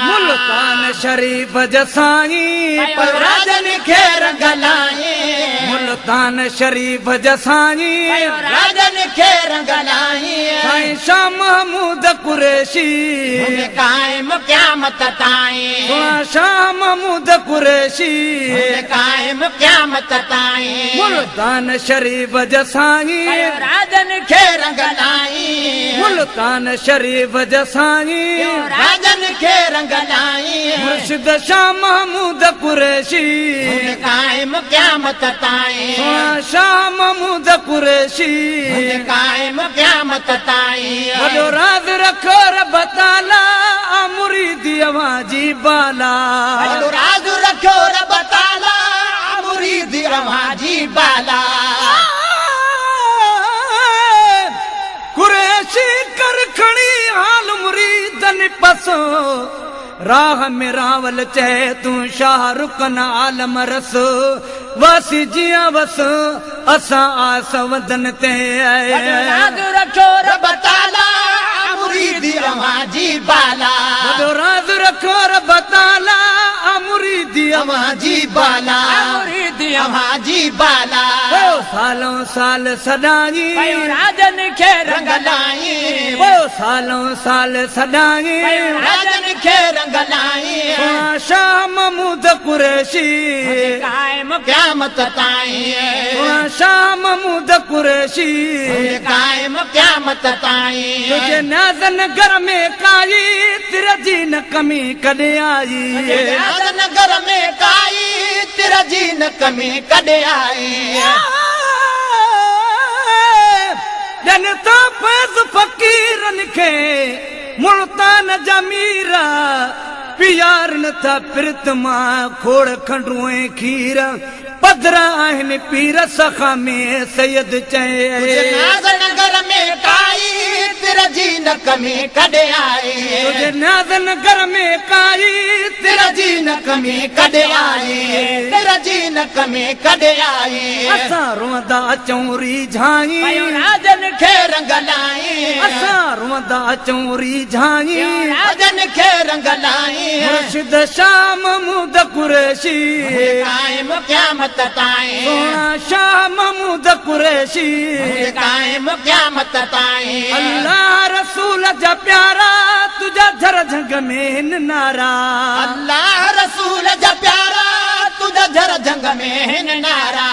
मुल्तान शरीफ जसाई राजन खे रंग लाए मुल्तान शरीफ जसाई राजन खे रंग लाए साईं शाह महमूद कुरैशी कायम क़यामत ताईं शाह महमूद कुरैशी कायम क़यामत ताईं मुल्तान शरीफ जसाई राजन खे रंग लाए मुल्तान शरीफ जसाई राजन खे रंग लाए मुर्शिद शाह महमूद कुरैशी कायम क़यामत ताईं शाह महमूद कुरैशी कायम क़यामत ताईं वॾो राज़ रखो रब ताला मुरीदी अवांजी बाला राज रखो रब ताला मुरीद अवांजी बाला कुरैशी कर खणी हाल मुरीदन पसो राह में रावल चए तूं शाहरुख आलम रस वासी जिया वस असां आस वदन ते राज रखो रब ताला मुरीद अवांजी बाला राज रखो रब ताला मुरीदी अवांजी बाला मुरीद अवांजी बाला सालों साल सदाई राजन खे रंग लाए सालों साल सदाई राजन खे रंग लाए शाह महमूद कुरैशी कायम क़यामत ताईं शाह महमूद कुरैशी कायम क़यामत ताईं तुझे नाज़न घर में काई तिरजी न कमी कॾहिं आई नगर में काई तिरजी न कमी कॾहिं आई जन तो फैज़ फ़कीरनि खे मुल्तान जा मीरा पियार नथा पिरत मां खोड़ खंडू ऐं खीर पधरा आहिनि पीर सखा में सैयद चए नगर में काई तिरजी न कमी कॾहिं आई तुझे नाज़नगर में काई तिरजी न कमी कॾहिं आई तिरजी न कमी कॾहिं आई असां रोअंदा अचूं रिझाई राजन खे रंग लाए असां रोअंदा अचूं रिझाई राजन खे रंग लाए मुर्शिद शाह महमूद कुरैशी कायम क़यामत ताईं सोना शाह महमूद कुरैशी कायम क़यामत ताईं अल्लाह रसूल जा प्यारा तुझा झर झंग में हिन नारा अल्लाह रसूल जा प्यारा तुझा झर झंग में हिन नारा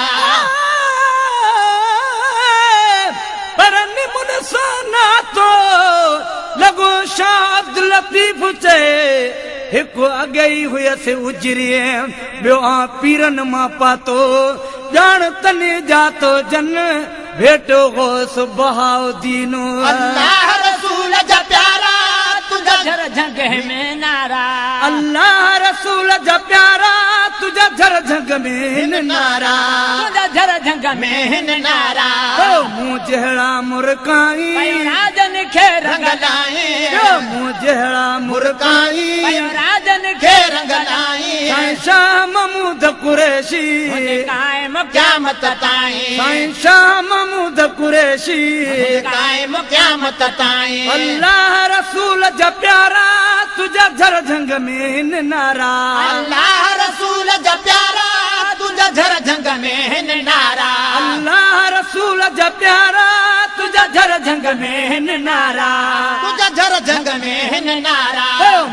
पर निमुन सां तो लॻो शाह अब्दुल लतीफ़ चए हिकु अॻे ई हुयसि उजरीअ ॿियो आ पीरनि मां पातो ॼाण तने जातो जन भेटो होस बहाउद्दीन अल्लाह रसूल जा प्यारा तुझा झर झंग में नारा अल्लाह रसूल जा प्यारा तुझा झर झंग में हिन नारा तुझा झर झंग में हिन नारा मूं जहिड़ा मुर्काई राजन खे रंग लाए मूं जहिड़ा मुर्काई राजन खे रंग लाए साईं शाह महमूद कुरैशी कायम क़यामत ताईं साईं शाह महमूद कुरैशी कायम क़यामत ताईं अल्लाह रसूल जा प्यारा तुझा झर झंग में हिन नारा अल्लाह रसूल जा प्यारा तुझा झर झंग में हिन नारा अल्लाह रसूल जा प्यारा तुझा झर झंग में हिन नारा तुझा झर झंग में हिन नारा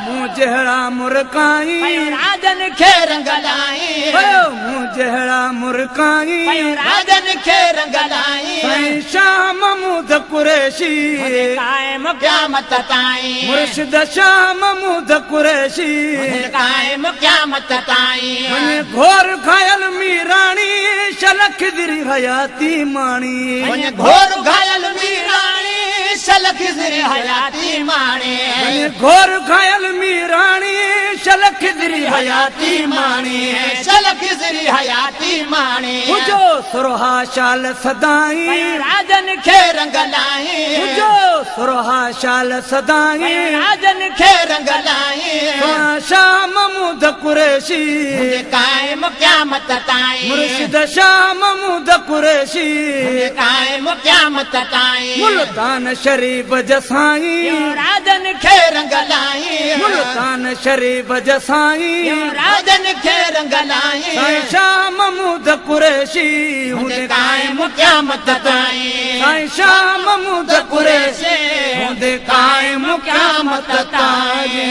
मूं जहिड़ा मुर्काई राजन खे रंग लाए मूं जहिड़ा मुर्काई राजन खे रंग लाए साईं शाह महमूद कुरैशी कायम क़यामत ताईं मुर्शिद शाह महमूद कुरैशी कायम क़यामत ताईं घोर घायल मीराणी शलख दिरी हयाती माणी घोर घायल मीराणी शलख दिरी हयाती माणी घोर घायल मीराणी शलख दिरी हयाती माणी शलख दिरी हयाती माणी हुजो सुरहा शाल सदाई राजन खे रंग लाए हुजो सुरहा शाल सदाई राजन खे रंग लाई शाह महमूद कुरैशी कायम क़यामत ताईं मुर्शिद शाह महमूद कुरैशी कायम क़यामत ताईं मुल्तान शरीफ जसाईं राजन खे रंग लाई मुल्तान शरीफ जसाईं राजन खे रंग लाई साईं शाह महमूद कुरैशी कायम क़यामत ताईं साईं शाह महमूद कुरैशी कायम क़यामत ताईं